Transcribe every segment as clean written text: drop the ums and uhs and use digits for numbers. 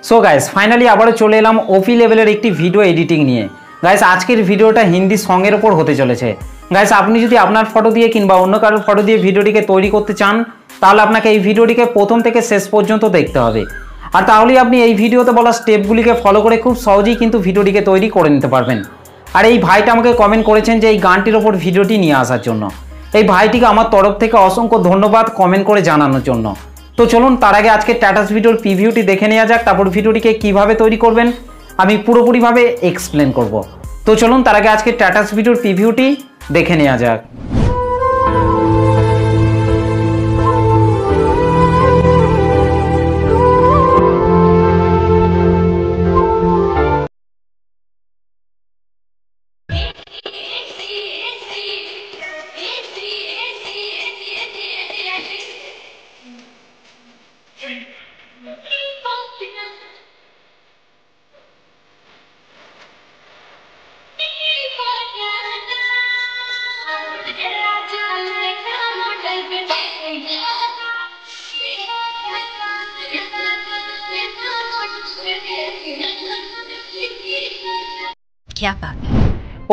So guys finally আবারও চলে এলাম ওপি লেভেলের একটি ভিডিও এডিটিং নিয়ে। গাইস আজকের ভিডিওটা হিন্দি সঙ্গের ওপর হতে চলেছে। গাইস আপনি যদি আপনার ফটো দিয়ে কিংবা অন্য কারোর ফটো দিয়ে ভিডিওটিকে তৈরি করতে চান তাহলে আপনাকে এই ভিডিওটিকে প্রথম থেকে শেষ পর্যন্ত দেখতে হবে। আর তাহলেই আপনি এই ভিডিওতে বলা স্টেপগুলিকে ফলো করে খুব সহজেই কিন্তু ভিডিওটিকে তৈরি করে নিতে পারবেন। আর এই ভাইটা আমাকে কমেন্ট করেছেন যে এই গানটির ওপর ভিডিওটি নিয়ে আসার জন্য। এই ভাইটিকে আমার তরফ থেকে অসংখ্য ধন্যবাদ কমেন্ট করে জানানোর জন্য। তো চলুন তার আগে আজকে স্ট্যাটাস ভিডিওর প্রিভিউটি দেখে নেওয়া যাক, তারপর ভিডিওটিকে কিভাবে তৈরি করবেন আমি পুরোপুরিভাবে এক্সপ্লেন করব। তো চলুন তার আগে আজকে স্ট্যাটাস ভিডিওর প্রিভিউটি দেখে নেওয়া যাক।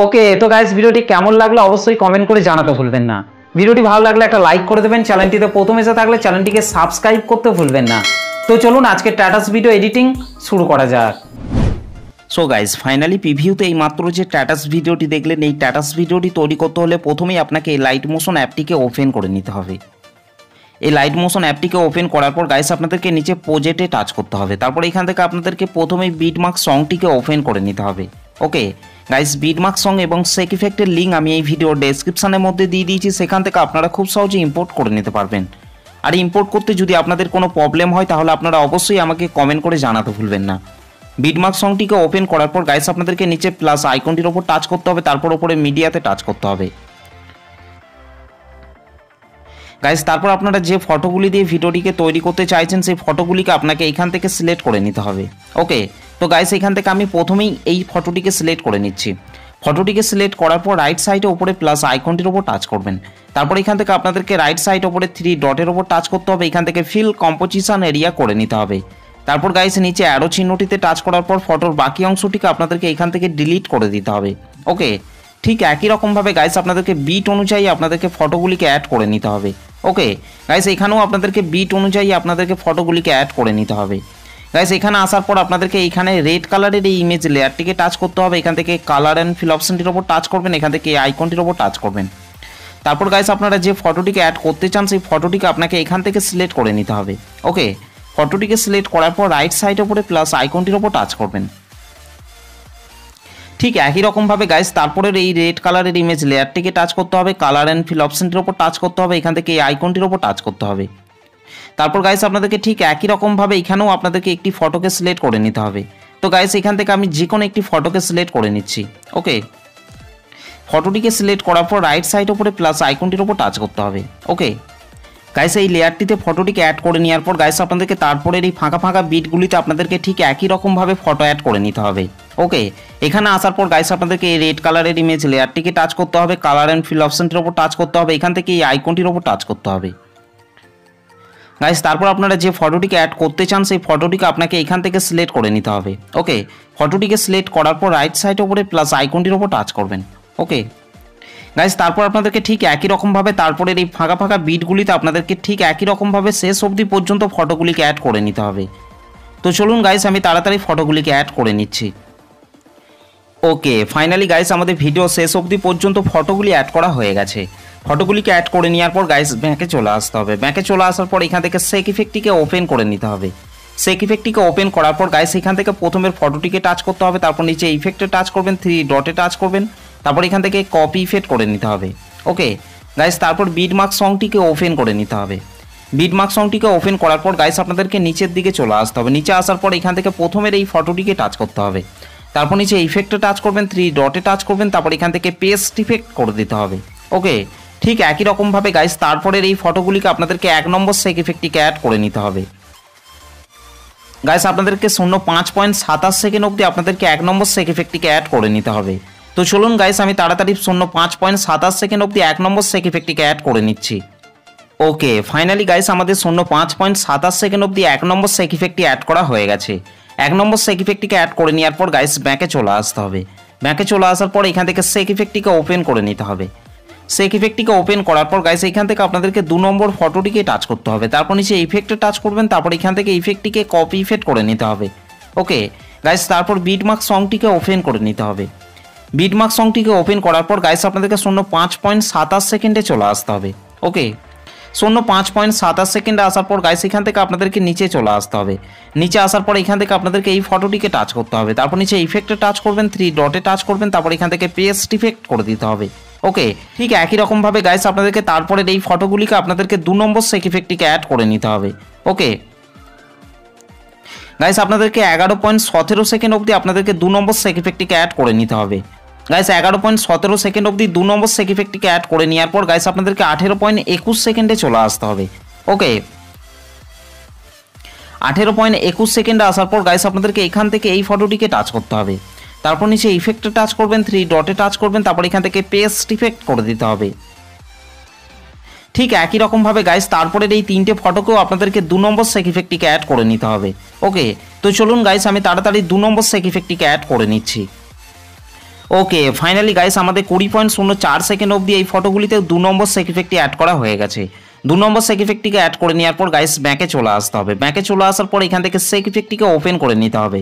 ওকে, তো গাইস ভিডিওটি কেমন লাগলো অবশ্যই কমেন্ট করে জানাতে ভুলবেন না। ভিডিওটি ভালো লাগলে একটা লাইক করে দেবেন, চ্যানেলটিতে প্রথম এসে থাকলে চ্যানেলটিকে সাবস্ক্রাইব করতে ভুলবেন না। তো চলুন আজকে স্ট্যাটাস ভিডিও এডিটিং শুরু করা যাক। সো গাইজ ফাইনালি প্রিভিউতে এই মাত্র যে স্ট্যাটাস ভিডিওটি দেখলেন, এই স্ট্যাটাস ভিডিওটি তৈরি করতে হলে প্রথমেই আপনাকে এই লাইট মোশন অ্যাপটিকে ওপেন করে নিতে হবে। এই লাইট মোশন অ্যাপটিকে ওপেন করার পর গাইস আপনাদেরকে নিচে প্রজেক্টে টাচ করতে হবে। তারপর এখান থেকে আপনাদেরকে প্রথমেই বিটমার্ক সংটিকে ওপেন করে নিতে হবে। ওকে গাইস, বিটমার্ক সং এবং সেক ইফেক্টের লিঙ্ক আমি এই ভিডিওর ডেসক্রিপশনের মধ্যে দিয়ে দিয়েছি, সেখান থেকে আপনারা খুব সহজে ইম্পোর্ট করে নিতে পারবেন। আর ইম্পোর্ট করতে যদি আপনাদের কোনো প্রবলেম হয় তাহলে আপনারা অবশ্যই আমাকে কমেন্ট করে জানাতে ভুলবেন না। বিটমার্ক সংটিকে ওপেন করার পর গাইস আপনাদেরকে নিচে প্লাস আইকনটির ওপর টাচ করতে হবে, তারপর ওপরে মিডিয়াতে টাচ করতে হবে। গাইস তারপর আপনারা যে ফটোগুলি দিয়ে ভিডিওটিকে তৈরি করতে চাইছেন সেই ফটোগুলিকে আপনাকে এইখান থেকে সিলেক্ট করে নিতে হবে। ওকে, তো গাইস এখান থেকে আমি প্রথমেই এই ফটোটিকে সিলেক্ট করে নিচ্ছি। ফটোটিকে সিলেক্ট করার পর রাইট সাইডে ওপরে প্লাস আইকনটির ওপর টাচ করবেন। তারপর এখান থেকে আপনাদেরকে রাইট সাইড ওপরে 3 ডটের ওপর টাচ করতে হবে, এখান থেকে ফিল কম্পোজিশন এরিয়া করে নিতে হবে। তারপর গাইস নিচে অ্যারো চিহ্নটিতে টাচ করার পর ফটোর বাকি অংশটিকে আপনাদেরকে এখান থেকে ডিলিট করে দিতে হবে। ওকে, ঠিক একই রকমভাবে গাইস আপনাদেরকে বিট অনুযায়ী আপনাদেরকে ফটোগুলিকে অ্যাড করে নিতে হবে। ওকে গাইস, এখানেও আপনাদেরকে বিট অনুযায়ী আপনাদেরকে ফটোগুলিকে অ্যাড করে নিতে হবে। গাইস এখানে আসার পর আপনাদেরকে এইখানে রেড কালারের এই ইমেজ লেয়ারটিকে টাচ করতে হবে, এখান থেকে কালার অ্যান্ড ফিল অপশনটির ওপর টাচ করবেন, এখান থেকে এই আইকনটির ওপর টাচ করবেন। তারপর গাইস আপনারা যে ফটোটিকে অ্যাড করতে চান সেই ফটোটিকে আপনাকে এখান থেকে সিলেক্ট করে নিতে হবে। ওকে, ফটোটিকে সিলেক্ট করার পর রাইট সাইডের উপরে প্লাস আইকনটির ওপর টাচ করবেন। ঠিক একই রকমভাবে গাইস তারপরের এই রেড কালারের ইমেজ লেয়ারটিকে টাচ করতে হবে, কালার অ্যান্ড ফিল অপশনটির ওপর টাচ করতে হবে, এখান থেকে এই আইকনটির ওপর টাচ করতে হবে। তারপর গাইস আপনাদেরকে ঠিক একই রকমভাবে এখানেও আপনাদেরকে একটি ফটোকে সিলেক্ট করে নিতে হবে। তো গাইস এখান থেকে আমি যে কোনো একটি ফটোকে সিলেক্ট করে নিচ্ছি। ওকে, ফটোটিকে সিলেক্ট করার পর রাইট সাইড উপরে প্লাস আইকনটির ওপর টাচ করতে হবে। ওকে গাইস, এই লেয়ারটিতে ফটোটিকে অ্যাড করে নেওয়ার পর গাইস আপনাদেরকে তারপরের এই ফাঁকা ফাঁকা বিটগুলিতে আপনাদেরকে ঠিক একই রকমভাবে ফটো অ্যাড করে নিতে হবে। ওকে, এখানে আসার পর গাইস আপনাদেরকে এই রেড কালারের ইমেজ লেয়ারটিকে টাচ করতে হবে, কালার অ্যান্ড ফিল অপশনটির ওপর টাচ করতে হবে, এখান থেকে এই আইকনটির ওপর টাচ করতে হবে। গাইস তারপর আপনারা যে ফটোটিকে অ্যাড করতে চান সেই ফটোটিকে আপনাকে এখান থেকে সিলেক্ট করে নিতে হবে। ওকে, ফটোটিকে সিলেক্ট করার পর রাইট সাইডের উপরে প্লাস আইকনটির ওপর টাচ করবেন। ওকে গাইস, তারপর আপনাদেরকে ঠিক একই রকমভাবে তারপরের এই ফাঁকা ফাঁকা বিটগুলিতে আপনাদেরকে ঠিক একই রকমভাবে শেষ অবধি পর্যন্ত ফটোগুলিকে অ্যাড করে নিতে হবে। তো চলুন গাইস আমি তাড়াতাড়ি ফটোগুলিকে অ্যাড করে নিচ্ছি। ওকে ফাইনালি গাইস আমাদের ভিডিও শেষ অবধি পর্যন্ত ফটোগুলি অ্যাড করা হয়ে গেছে। ফটোগুলিকে অ্যাড করে নেওয়ার পর গাইস ব্যাকে চলে আসতে হবে। ব্যাকে চলে আসার পর এখান থেকে সেক ইফেক্টটিকে ওপেন করে নিতে হবে। সেক ইফেক্টটিকে ওপেন করার পর গাইস এখান থেকে প্রথমের ফটোটিকে টাচ করতে হবে, তারপর নিচে ইফেক্টে টাচ করবেন, 3 ডটে টাচ করবেন, তারপর এখান থেকে কপি ইফেক্ট করে নিতে হবে। ওকে গাইস, তারপর বিটমার্ক সংটিকে ওপেন করে নিতে হবে। বিটমার্ক সংটিকে ওপেন করার পর গাইস আপনাদেরকে নিচের দিকে চলে আসতে হবে। নিচে আসার পর এখান থেকে প্রথমের এই ফটোটিকে টাচ করতে হবে, তারপর নিচে ইফেক্টে টাচ করবেন, 3 ডটে টাচ করবেন, তারপর এখান থেকে পেস্ট ইফেক্ট করে দিতে হবে। ওকে, ঠিক একই রকমভাবে গাইস তারপরের এই ফটোগুলিকে আপনাদেরকে 1 নম্বর সেক ইফেক্টটিকে অ্যাড করে নিতে হবে। গাইস আপনাদেরকে 0.5.27 সেকেন্ড অবধি আপনাদেরকে 1 নম্বর সেক ইফেক্টটিকে অ্যাড করে নিতে হবে। তো চলুন গাইস আমি তাড়াতাড়ি 0.5.27 সেকেন্ড অবধি 1 নম্বর সেক ইফেক্টটিকে অ্যাড করে নিচ্ছি। ওকে ফাইনালি গাইস আমাদের 0.5.27 সেকেন্ড অবধি 1 নম্বর সেক ইফেক্টটি অ্যাড করা হয়ে গেছে। 1 নম্বর সেক ইফেক্টটিকে অ্যাড করে নেওয়ার পর গাইস ব্যাকে চলে আসতে হবে। ব্যাকে চলে আসার পর এখান থেকে সেক ইফেক্টটিকে ওপেন করে নিতে হবে। সেক ইফেক্টটিকে ওপেন করার পর গাইস এখান থেকে আপনাদেরকে 2 নম্বর ফটোটিকে টাচ করতে হবে। তারপর নিচে ইফেক্টে টাচ করবেন, তারপর এখান থেকে ইফেক্টটিকে কপি ইফেক্ট করে নিতে হবে। ওকে গাইস, তারপর বিটমার্ক সংটিকে ওপেন করে নিতে হবে। বিটমার্ক সংটিকে ওপেন করার পর গাইস আপনাদেরকে 05.27 সেকেন্ডে চলে আসতে হবে। ওকে 05.27 সেকেন্ডে আসার পর গাইস এখান থেকে আপনাদেরকে নিচে চলে আসতে হবে। নিচে আসার পর এখান থেকে আপনাদেরকে এই ফটোটিকে টাচ করতে হবে। তারপর নিচে ইফেক্টে টাচ করবেন, 3 ডটে টাচ করবেন, তারপর এখান থেকে পেস্ট ইফেক্ট করে দিতে হবে। ওকে ঠিক একই রকমভাবে গাইস আপনাদেরকে তারপরে এই ফটোগুলিকে আপনাদেরকে 2 নম্বর সেক ইফেক্টটিকে অ্যাড করে নিতে হবে। ওকে গাইস আপনাদেরকে 11.17 সেকেন্ড অবধি আপনাদেরকে 2 নম্বর সেক ইফেক্টটিকে অ্যাড করে নিতে হবে। গাইস 11.17 সেকেন্ড অবধি 2 নম্বর সেক ইফেক্টটিকে অ্যাড করে নেওয়ার পর গাইস আপনাদেরকে 18.21 সেকেন্ডে চলে আসতে হবে। ওকে 18.21 সেকেন্ডে আসার পর গাইস আপনাদেরকে এখান থেকে এই ফটোটিকে টাচ করতে হবে। তারপর নিচে ইফেক্টে টাচ করবেন, 3 ডটে টাচ করবেন, তারপর এখান থেকে পেস্ট ইফেক্ট করে দিতে হবে। ঠিক একই রকমভাবে গাইস তারপরের এই 3টে ফটোকেও আপনাদেরকে 2 নম্বর সেক ইফেক্টটিকে অ্যাড করে নিতে হবে। ওকে তো চলুন গাইস আমি তাড়াতাড়ি 2 নম্বর সেক ইফেক্টটিকে অ্যাড করে নিচ্ছি। ওকে ফাইনালি গাইস আমাদের 20.04 সেকেন্ড অবধি এই ফটোগুলিতে 2 নম্বর সেক ইফেক্টটি অ্যাড করা হয়ে গেছে। 2 নম্বর সেক ইফেক্টটিকে অ্যাড করে নেওয়ার পর গাইস ব্যাকে চলে আসতে হবে। ব্যাকে চলে আসার পর এখান থেকে সেক ইফেক্টটিকে ওপেন করে নিতে হবে।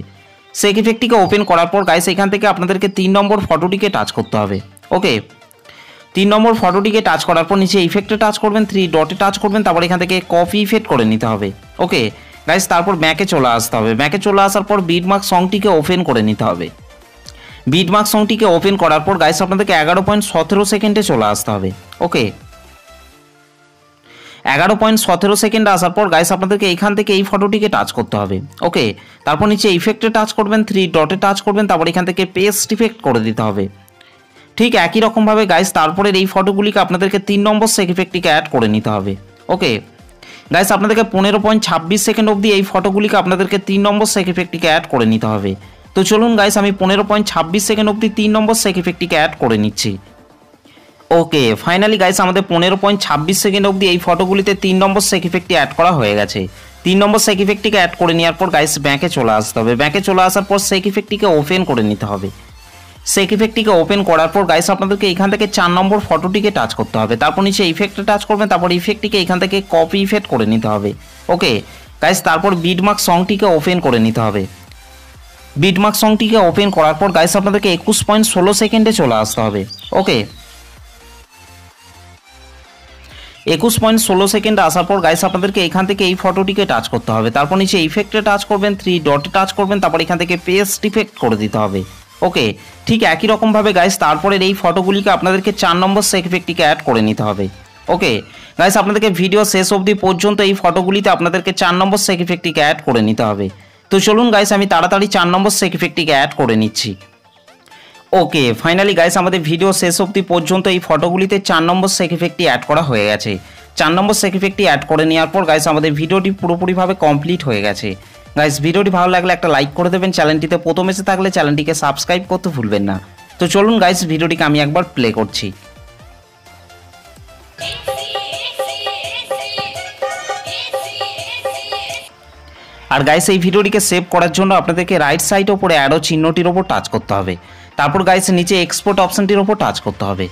সেক ইফেক্টটিকে ওপেন করার পর গাইস এখান থেকে আপনাদেরকে 3 নম্বর ফটোটিকে টাচ করতে হবে। ওকে 3 নম্বর ফটোটিকে টাচ করার পর নিচে ইফেক্টে টাচ করবেন, 3 ডটে টাচ করবেন, তারপর এখান থেকে কপি ইফেক্ট করে নিতে হবে। ওকে গাইস তারপর ব্যাকে চলে আসতে হবে। ব্যাকে চলে আসার পর বিটমার্ক সংটিকে ওপেন করে নিতে হবে। বিটমার্ক সংটিকে ওপেন করার পর গাইস আপনাদেরকে 11.17 সেকেন্ডে চলে আসতে হবে। ওকে 11.17 সেকেন্ডে আসার পর গাইস আপনাদেরকে এখান থেকে এই ফটোটিকে টাচ করতে হবে। ওকে তারপর নিচে ইফেক্টে টাচ করবেন, 3 ডটে টাচ করবেন, তারপর এখান থেকে পেস্ট ইফেক্ট করে দিতে হবে। ঠিক একই রকমভাবে গাইস তারপরের এই ফটোগুলিকে আপনাদেরকে 3 নম্বর সেক ইফেক্টটিকে অ্যাড করে নিতে হবে। ওকে গাইস আপনাদেরকে 15.26 সেকেন্ড অবধি এই ফটোগুলিকে আপনাদেরকে 3 নম্বর সেক ইফেক্টটিকে অ্যাড করে নিতে হবে। তো চলুন গাইস আমি 15.26 সেকেন্ড অবধি 3 নম্বর সেক ইফেক্টটিকে অ্যাড করে নিচ্ছি। ওকে ফাইনালি গাইস আমাদের 15.26 সেকেন্ড অবধি এই ফটোগুলিতে 3 নম্বর সেক ইফেক্টটি অ্যাড করা হয়ে গেছে। 3 নম্বর সেক ইফেক্টটিকে অ্যাড করে নেওয়ার পর গাইস ব্যাকে চলে আসতে হবে। ব্যাকে চলে আসার পর সেক ইফেক্টটিকে ওপেন করে নিতে হবে। সেক ইফেক্টটিকে ওপেন করার পর গাইস আপনাদেরকে এখান থেকে 4 নম্বর ফটোটিকে টাচ করতে হবে। তারপর নিচে ইফেক্টে টাচ করবেন, তারপর ইফেক্টটিকে এখান থেকে কপি ইফেক্ট করে নিতে হবে। ওকে গাইস তারপর বিটমার্ক সংটিকে ওপেন করে নিতে হবে। বিটমার্ক সংটিকে ওপেন করার পর গাইস আপনাদেরকে 21.16 সেকেন্ডে চলে আসতে হবে। ওকে 21.16 সেকেন্ডে আসার পর গাইস আপনাদেরকে এখান থেকে এই ফটোটিকে টাচ করতে হবে। তারপর নিচে ইফেক্টে টাচ করবেন, 3 ডটে টাচ করবেন, তারপর এখান থেকে পেস্ট ইফেক্ট করে দিতে হবে। ওকে ঠিক একই রকমভাবে গাইস তারপরের এই ফটোগুলিকে আপনাদেরকে 4 নম্বর সেক ইফেক্টটিকে অ্যাড করে নিতে হবে। ওকে গাইস আপনাদেরকে ভিডিও শেষ অবধি পর্যন্ত এই ফটোগুলিতে আপনাদেরকে 4 নম্বর সেক ইফেক্টটিকে অ্যাড করে নিতে হবে। তো চলুন গাইস আমি তাড়াতাড়ি 4 নম্বর সেক ইফেক্টটিকে অ্যাড করে নিচ্ছি। ওকে ফাইনালি গাইস আমাদের ভিডিও শেষ অবধি পর্যন্ত এই ফটোগুলিতে 4 নম্বর সেক ইফেক্টটি অ্যাড করা হয়ে গেছে। 4 নম্বর সেক ইফেক্টটি অ্যাড করে নেওয়ার পর গাইস আমাদের ভিডিওটি পুরোপুরিভাবে কমপ্লিট হয়ে গেছে। গাইস ভিডিওটি ভালো লাগলে একটা লাইক করে দেবেন, চ্যানেলটিতে প্রথম এসে থাকলে চ্যানেলটিকে সাবস্ক্রাইব করতে ভুলবেন না। তো চলুন গাইস ভিডিওটিকে আমি একবার প্লে করছি। আর গাইস এই ভিডিওটিকে সেভ করার জন্য আপনাদেরকে রাইট সাইডে উপরে অ্যারো চিহ্নটির ওপর টাচ করতে হবে। তারপর গাইস নিচে এক্সপোর্ট অপশনটির ওপর টাচ করতে হবে।